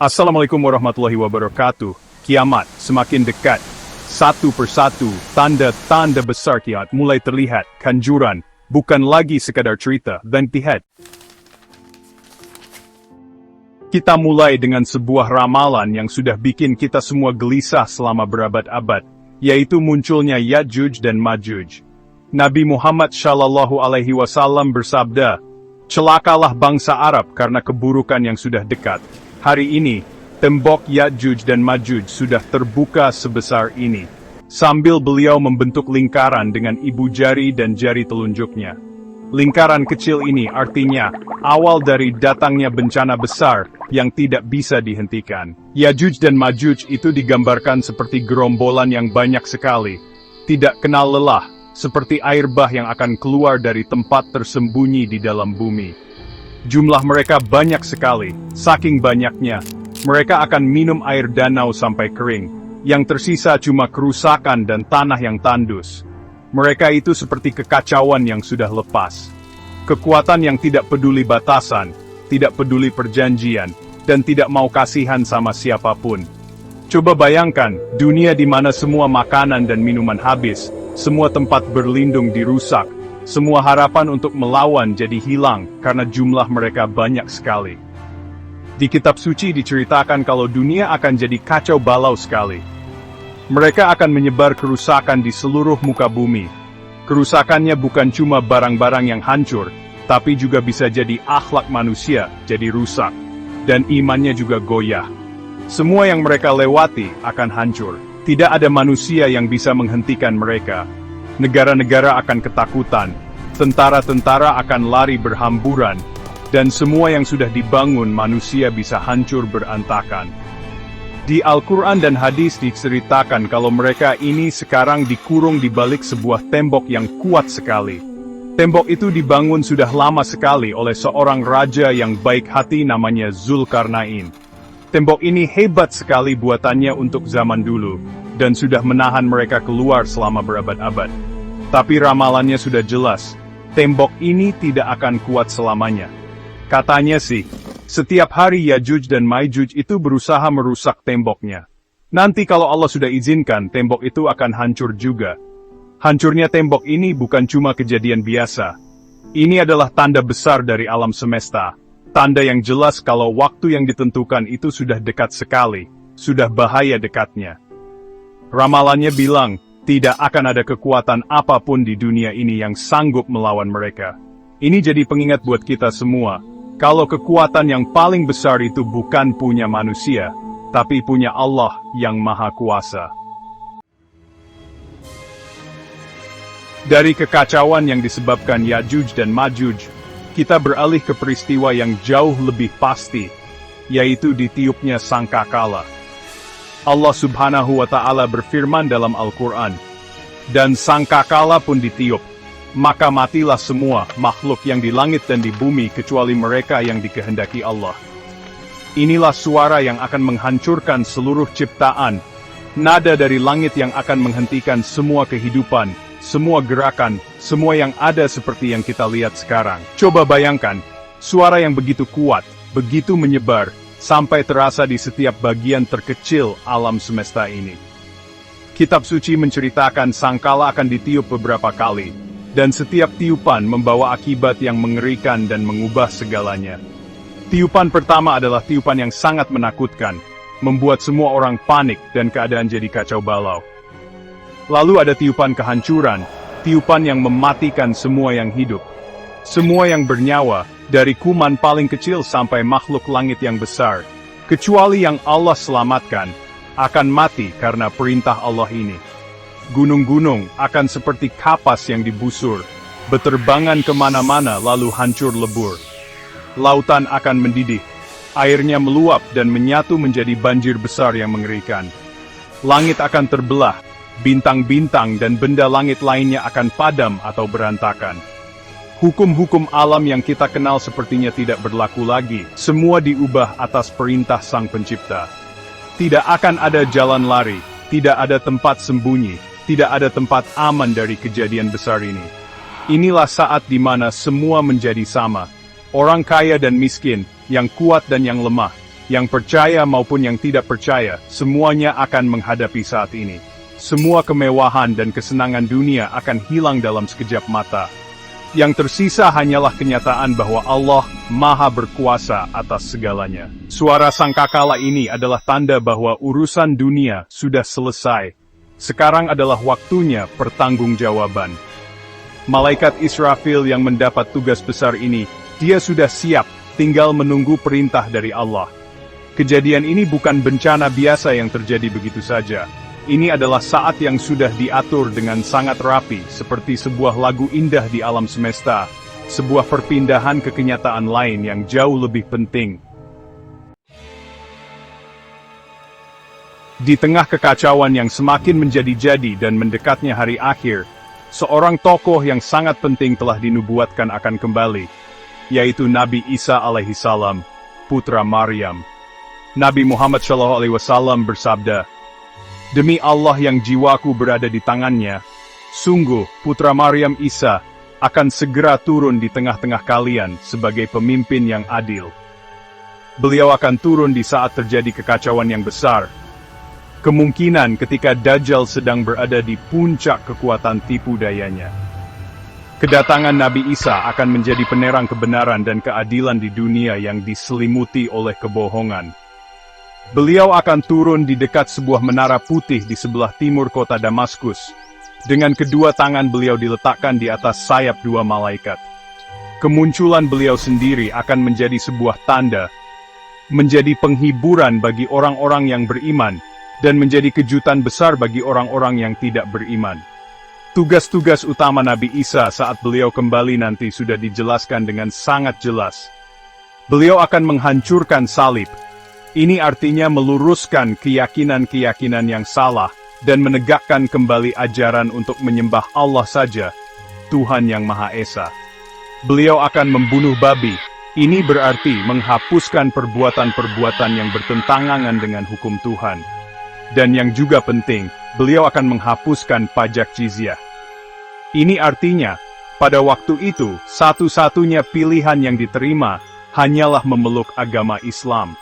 Assalamualaikum warahmatullahi wabarakatuh. Kiamat semakin dekat. Satu persatu, tanda-tanda besar kiamat mulai terlihat. Kanjuran, bukan lagi sekadar cerita dan lihat. Kita mulai dengan sebuah ramalan yang sudah bikin kita semua gelisah selama berabad-abad, yaitu munculnya Ya'juj dan Ma'juj. Nabi Muhammad Shallallahu Alaihi Wasallam bersabda, "Celakalah bangsa Arab karena keburukan yang sudah dekat." Hari ini, tembok Ya'juj dan Ma'juj sudah terbuka sebesar ini. Sambil beliau membentuk lingkaran dengan ibu jari dan jari telunjuknya. Lingkaran kecil ini artinya awal dari datangnya bencana besar yang tidak bisa dihentikan. Ya'juj dan Ma'juj itu digambarkan seperti gerombolan yang banyak sekali, tidak kenal lelah, seperti air bah yang akan keluar dari tempat tersembunyi di dalam bumi. Jumlah mereka banyak sekali, saking banyaknya, mereka akan minum air danau sampai kering. Yang tersisa cuma kerusakan dan tanah yang tandus. Mereka itu seperti kekacauan yang sudah lepas. Kekuatan yang tidak peduli batasan, tidak peduli perjanjian, dan tidak mau kasihan sama siapapun. Coba bayangkan, dunia di mana semua makanan dan minuman habis, semua tempat berlindung dirusak, semua harapan untuk melawan jadi hilang karena jumlah mereka banyak sekali. Di kitab suci diceritakan kalau dunia akan jadi kacau balau sekali. Mereka akan menyebar kerusakan di seluruh muka bumi. Kerusakannya bukan cuma barang-barang yang hancur, tapi juga bisa jadi akhlak manusia jadi rusak, dan imannya juga goyah. Semua yang mereka lewati akan hancur. Tidak ada manusia yang bisa menghentikan mereka. Negara-negara akan ketakutan, tentara-tentara akan lari berhamburan, dan semua yang sudah dibangun manusia bisa hancur berantakan. Di Al-Quran dan hadis diceritakan kalau mereka ini sekarang dikurung di balik sebuah tembok yang kuat sekali. Tembok itu dibangun sudah lama sekali oleh seorang raja yang baik hati namanya Zulkarnain. Tembok ini hebat sekali buatannya untuk zaman dulu, dan sudah menahan mereka keluar selama berabad-abad. Tapi ramalannya sudah jelas, tembok ini tidak akan kuat selamanya. Katanya sih, setiap hari Ya'juj dan Ma'juj itu berusaha merusak temboknya. Nanti kalau Allah sudah izinkan, tembok itu akan hancur juga. Hancurnya tembok ini bukan cuma kejadian biasa. Ini adalah tanda besar dari alam semesta. Tanda yang jelas kalau waktu yang ditentukan itu sudah dekat sekali, sudah bahaya dekatnya. Ramalannya bilang, tidak akan ada kekuatan apapun di dunia ini yang sanggup melawan mereka. Ini jadi pengingat buat kita semua, kalau kekuatan yang paling besar itu bukan punya manusia, tapi punya Allah yang Maha Kuasa. Dari kekacauan yang disebabkan Ya'juj dan Ma'juj, kita beralih ke peristiwa yang jauh lebih pasti, yaitu ditiupnya sangkakala. Allah Subhanahu wa Ta'ala berfirman dalam Al-Quran, "Dan sangkakala pun ditiup, maka matilah semua makhluk yang di langit dan di bumi kecuali mereka yang dikehendaki Allah." Inilah suara yang akan menghancurkan seluruh ciptaan, nada dari langit yang akan menghentikan semua kehidupan, semua gerakan, semua yang ada seperti yang kita lihat sekarang. Coba bayangkan, suara yang begitu kuat, begitu menyebar, sampai terasa di setiap bagian terkecil alam semesta ini. Kitab suci menceritakan sangkala akan ditiup beberapa kali, dan setiap tiupan membawa akibat yang mengerikan dan mengubah segalanya. Tiupan pertama adalah tiupan yang sangat menakutkan, membuat semua orang panik dan keadaan jadi kacau balau. Lalu ada tiupan kehancuran, tiupan yang mematikan semua yang hidup. Semua yang bernyawa, dari kuman paling kecil sampai makhluk langit yang besar, kecuali yang Allah selamatkan, akan mati karena perintah Allah ini. Gunung-gunung akan seperti kapas yang dibusur, beterbangan kemana-mana lalu hancur lebur. Lautan akan mendidih, airnya meluap dan menyatu menjadi banjir besar yang mengerikan. Langit akan terbelah, bintang-bintang dan benda langit lainnya akan padam atau berantakan. Hukum-hukum alam yang kita kenal sepertinya tidak berlaku lagi. Semua diubah atas perintah Sang Pencipta. Tidak akan ada jalan lari, tidak ada tempat sembunyi, tidak ada tempat aman dari kejadian besar ini. Inilah saat di mana semua menjadi sama. Orang kaya dan miskin, yang kuat dan yang lemah, Yang percaya maupun yang tidak percaya, semuanya akan menghadapi saat ini. Semua kemewahan dan kesenangan dunia akan hilang dalam sekejap mata. Yang tersisa hanyalah kenyataan bahwa Allah Maha Berkuasa atas segalanya. Suara sangkakala ini adalah tanda bahwa urusan dunia sudah selesai. Sekarang adalah waktunya pertanggungjawaban. Malaikat Israfil yang mendapat tugas besar ini, dia sudah siap, tinggal menunggu perintah dari Allah. Kejadian ini bukan bencana biasa yang terjadi begitu saja. Ini adalah saat yang sudah diatur dengan sangat rapi, seperti sebuah lagu indah di alam semesta, sebuah perpindahan ke kenyataan lain yang jauh lebih penting. Di tengah kekacauan yang semakin menjadi-jadi dan mendekatnya hari akhir, seorang tokoh yang sangat penting telah dinubuatkan akan kembali, yaitu Nabi Isa alaihissalam, putra Maryam. Nabi Muhammad SAW bersabda, "Demi Allah yang jiwaku berada di tangannya, sungguh putra Maryam Isa akan segera turun di tengah-tengah kalian sebagai pemimpin yang adil. Beliau akan turun di saat terjadi kekacauan yang besar. Kemungkinan ketika Dajjal sedang berada di puncak kekuatan tipu dayanya. Kedatangan Nabi Isa akan menjadi penerang kebenaran dan keadilan di dunia yang diselimuti oleh kebohongan. Beliau akan turun di dekat sebuah menara putih di sebelah timur kota Damaskus. Dengan kedua tangan beliau diletakkan di atas sayap dua malaikat. Kemunculan beliau sendiri akan menjadi sebuah tanda, menjadi penghiburan bagi orang-orang yang beriman, dan menjadi kejutan besar bagi orang-orang yang tidak beriman. Tugas-tugas utama Nabi Isa saat beliau kembali nanti sudah dijelaskan dengan sangat jelas. Beliau akan menghancurkan salib. Ini artinya meluruskan keyakinan-keyakinan yang salah, dan menegakkan kembali ajaran untuk menyembah Allah saja, Tuhan yang Maha Esa. Beliau akan membunuh babi. Ini berarti menghapuskan perbuatan-perbuatan yang bertentangan dengan hukum Tuhan. Dan yang juga penting, beliau akan menghapuskan pajak jizyah. Ini artinya, pada waktu itu, satu-satunya pilihan yang diterima, hanyalah memeluk agama Islam.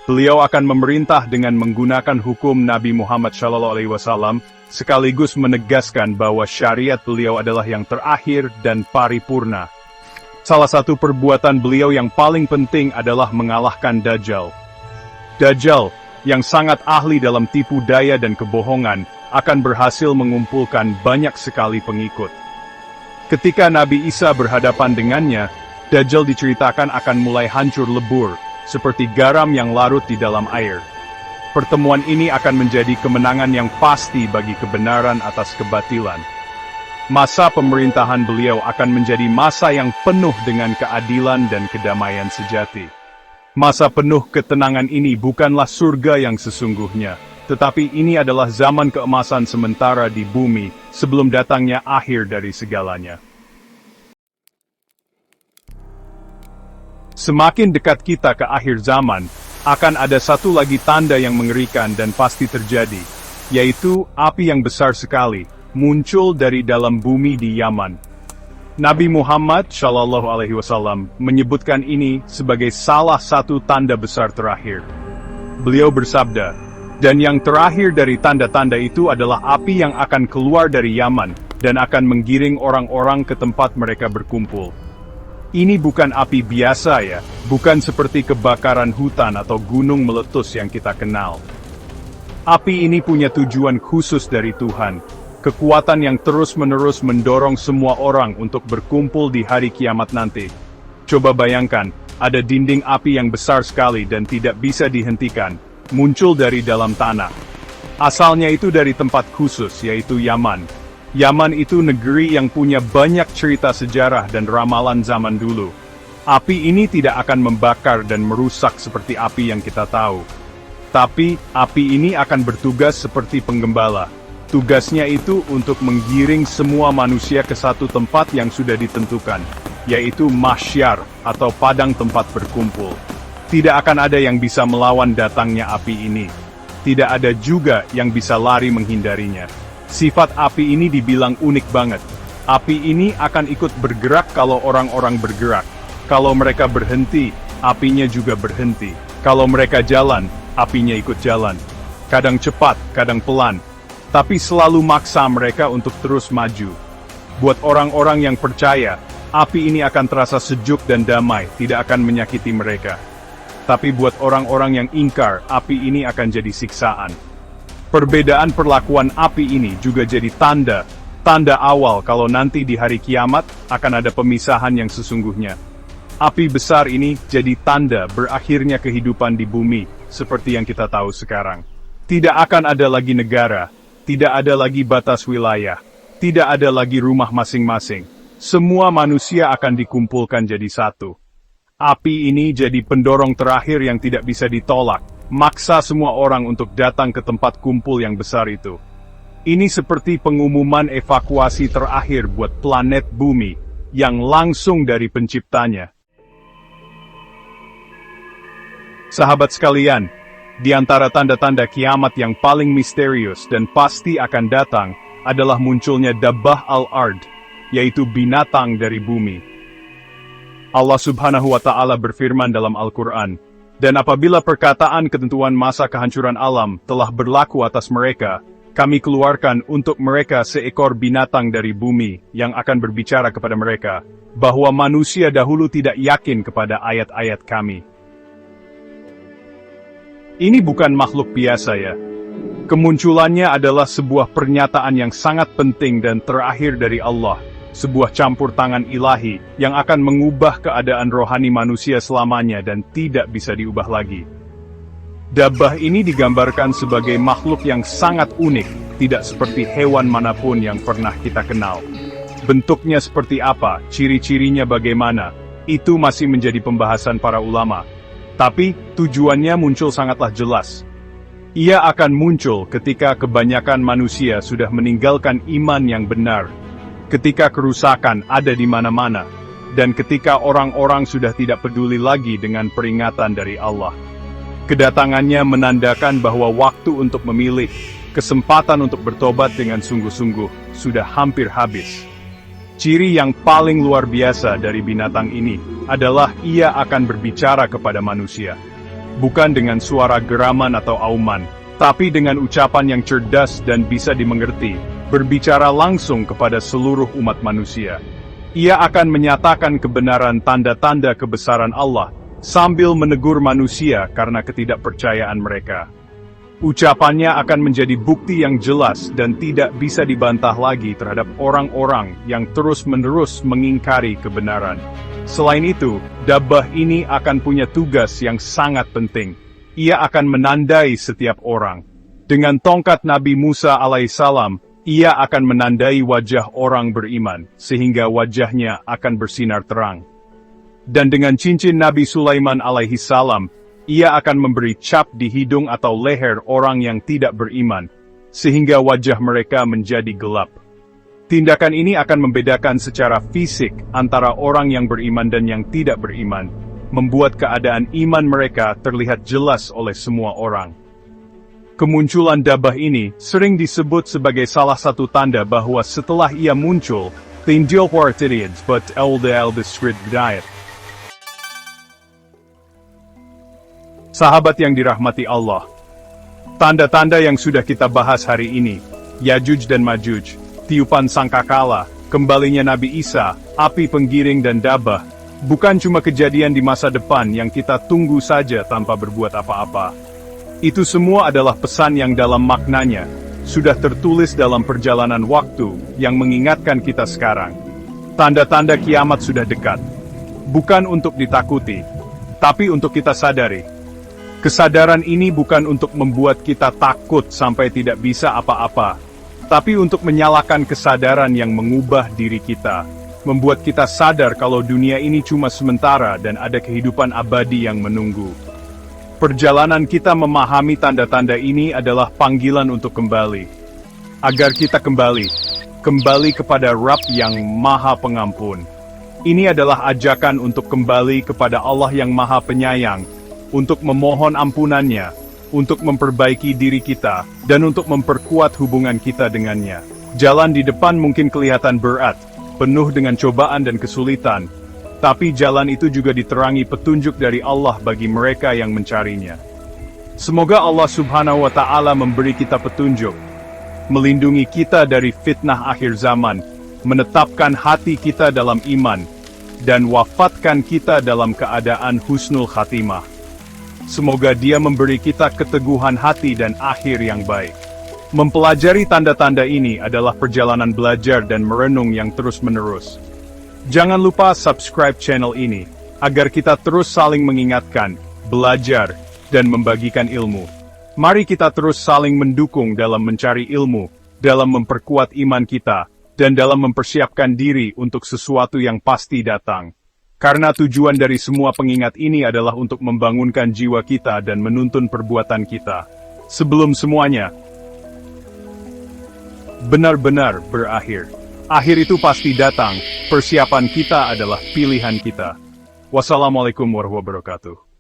Beliau akan memerintah dengan menggunakan hukum Nabi Muhammad SAW, sekaligus menegaskan bahwa syariat beliau adalah yang terakhir dan paripurna. Salah satu perbuatan beliau yang paling penting adalah mengalahkan Dajjal. Dajjal, yang sangat ahli dalam tipu daya dan kebohongan, akan berhasil mengumpulkan banyak sekali pengikut. Ketika Nabi Isa berhadapan dengannya, Dajjal diceritakan akan mulai hancur lebur, seperti garam yang larut di dalam air. Pertemuan ini akan menjadi kemenangan yang pasti bagi kebenaran atas kebatilan. Masa pemerintahan beliau akan menjadi masa yang penuh dengan keadilan dan kedamaian sejati. Masa penuh ketenangan ini bukanlah surga yang sesungguhnya, tetapi ini adalah zaman keemasan sementara di bumi, sebelum datangnya akhir dari segalanya. Semakin dekat kita ke akhir zaman, akan ada satu lagi tanda yang mengerikan dan pasti terjadi, yaitu api yang besar sekali, muncul dari dalam bumi di Yaman. Nabi Muhammad SAW menyebutkan ini sebagai salah satu tanda besar terakhir. Beliau bersabda, "Dan yang terakhir dari tanda-tanda itu adalah api yang akan keluar dari Yaman, dan akan menggiring orang-orang ke tempat mereka berkumpul." Ini bukan api biasa ya, bukan seperti kebakaran hutan atau gunung meletus yang kita kenal. Api ini punya tujuan khusus dari Tuhan, kekuatan yang terus-menerus mendorong semua orang untuk berkumpul di hari kiamat nanti. Coba bayangkan, ada dinding api yang besar sekali dan tidak bisa dihentikan, muncul dari dalam tanah. Asalnya itu dari tempat khusus, yaitu Yaman. Yaman itu negeri yang punya banyak cerita sejarah dan ramalan zaman dulu. Api ini tidak akan membakar dan merusak seperti api yang kita tahu. Tapi, api ini akan bertugas seperti penggembala. Tugasnya itu untuk menggiring semua manusia ke satu tempat yang sudah ditentukan, yaitu mahsyar atau padang tempat berkumpul. Tidak akan ada yang bisa melawan datangnya api ini. Tidak ada juga yang bisa lari menghindarinya. Sifat api ini dibilang unik banget. Api ini akan ikut bergerak kalau orang-orang bergerak. Kalau mereka berhenti, apinya juga berhenti. Kalau mereka jalan, apinya ikut jalan. Kadang cepat, kadang pelan. Tapi selalu maksa mereka untuk terus maju. Buat orang-orang yang percaya, api ini akan terasa sejuk dan damai, tidak akan menyakiti mereka. Tapi buat orang-orang yang ingkar, api ini akan jadi siksaan. Perbedaan perlakuan api ini juga jadi tanda awal kalau nanti di hari kiamat akan ada pemisahan yang sesungguhnya. Api besar ini jadi tanda berakhirnya kehidupan di bumi, seperti yang kita tahu sekarang. Tidak akan ada lagi negara, tidak ada lagi batas wilayah, tidak ada lagi rumah masing-masing. Semua manusia akan dikumpulkan jadi satu. Api ini jadi pendorong terakhir yang tidak bisa ditolak, maksa semua orang untuk datang ke tempat kumpul yang besar itu. Ini seperti pengumuman evakuasi terakhir buat planet bumi, yang langsung dari penciptanya. Sahabat sekalian, di antara tanda-tanda kiamat yang paling misterius dan pasti akan datang, adalah munculnya Dabbah al-Ard, yaitu binatang dari bumi. Allah Subhanahu wa Ta'ala berfirman dalam Al-Quran, "Dan apabila perkataan ketentuan masa kehancuran alam telah berlaku atas mereka, kami keluarkan untuk mereka seekor binatang dari bumi yang akan berbicara kepada mereka, bahwa manusia dahulu tidak yakin kepada ayat-ayat kami." Ini bukan makhluk biasa ya. Kemunculannya adalah sebuah pernyataan yang sangat penting dan terakhir dari Allah. Sebuah campur tangan ilahi yang akan mengubah keadaan rohani manusia selamanya dan tidak bisa diubah lagi. Dabbah ini digambarkan sebagai makhluk yang sangat unik, tidak seperti hewan manapun yang pernah kita kenal. Bentuknya seperti apa, ciri-cirinya bagaimana, itu masih menjadi pembahasan para ulama. Tapi, tujuannya muncul sangatlah jelas. Ia akan muncul ketika kebanyakan manusia sudah meninggalkan iman yang benar, ketika kerusakan ada di mana-mana, dan ketika orang-orang sudah tidak peduli lagi dengan peringatan dari Allah. Kedatangannya menandakan bahwa waktu untuk memilih, kesempatan untuk bertobat dengan sungguh-sungguh, sudah hampir habis. Ciri yang paling luar biasa dari binatang ini adalah ia akan berbicara kepada manusia. Bukan dengan suara geraman atau auman, tapi dengan ucapan yang cerdas dan bisa dimengerti, berbicara langsung kepada seluruh umat manusia. Ia akan menyatakan kebenaran tanda-tanda kebesaran Allah, sambil menegur manusia karena ketidakpercayaan mereka. Ucapannya akan menjadi bukti yang jelas dan tidak bisa dibantah lagi terhadap orang-orang yang terus-menerus mengingkari kebenaran. Selain itu, Dabbah ini akan punya tugas yang sangat penting. Ia akan menandai setiap orang. Dengan tongkat Nabi Musa alaihissalam, ia akan menandai wajah orang beriman, sehingga wajahnya akan bersinar terang. Dan dengan cincin Nabi Sulaiman alaihissalam, ia akan memberi cap di hidung atau leher orang yang tidak beriman, sehingga wajah mereka menjadi gelap. Tindakan ini akan membedakan secara fisik antara orang yang beriman dan yang tidak beriman, membuat keadaan iman mereka terlihat jelas oleh semua orang. Kemunculan Dabbah ini sering disebut sebagai salah satu tanda bahwa setelah ia muncul, tinjil partidians but el bescrit diet. Sahabat yang dirahmati Allah, tanda-tanda yang sudah kita bahas hari ini, Yajuj dan Majuj, tiupan sangkakala, kembalinya Nabi Isa, api penggiring dan Dabbah, bukan cuma kejadian di masa depan yang kita tunggu saja tanpa berbuat apa-apa. Itu semua adalah pesan yang dalam maknanya, sudah tertulis dalam perjalanan waktu yang mengingatkan kita sekarang. Tanda-tanda kiamat sudah dekat. Bukan untuk ditakuti, tapi untuk kita sadari. Kesadaran ini bukan untuk membuat kita takut sampai tidak bisa apa-apa, tapi untuk menyalakan kesadaran yang mengubah diri kita, membuat kita sadar kalau dunia ini cuma sementara dan ada kehidupan abadi yang menunggu. Perjalanan kita memahami tanda-tanda ini adalah panggilan untuk kembali. Agar kita kembali kepada Rabb yang Maha Pengampun. Ini adalah ajakan untuk kembali kepada Allah yang Maha Penyayang, untuk memohon ampunannya, untuk memperbaiki diri kita, dan untuk memperkuat hubungan kita dengannya. Jalan di depan mungkin kelihatan berat, penuh dengan cobaan dan kesulitan, Tapi jalan itu juga diterangi petunjuk dari Allah bagi mereka yang mencarinya. Semoga Allah Subhanahu wa Ta'ala memberi kita petunjuk, melindungi kita dari fitnah akhir zaman, menetapkan hati kita dalam iman, dan wafatkan kita dalam keadaan husnul khatimah. Semoga Dia memberi kita keteguhan hati dan akhir yang baik. Mempelajari tanda-tanda ini adalah perjalanan belajar dan merenung yang terus-menerus. Jangan lupa subscribe channel ini, agar kita terus saling mengingatkan, belajar, dan membagikan ilmu. Mari kita terus saling mendukung dalam mencari ilmu, dalam memperkuat iman kita, dan dalam mempersiapkan diri untuk sesuatu yang pasti datang. Karena tujuan dari semua pengingat ini adalah untuk membangunkan jiwa kita dan menuntun perbuatan kita. Sebelum semuanya benar-benar berakhir. Akhir itu pasti datang, persiapan kita adalah pilihan kita. Wassalamualaikum warahmatullahi wabarakatuh.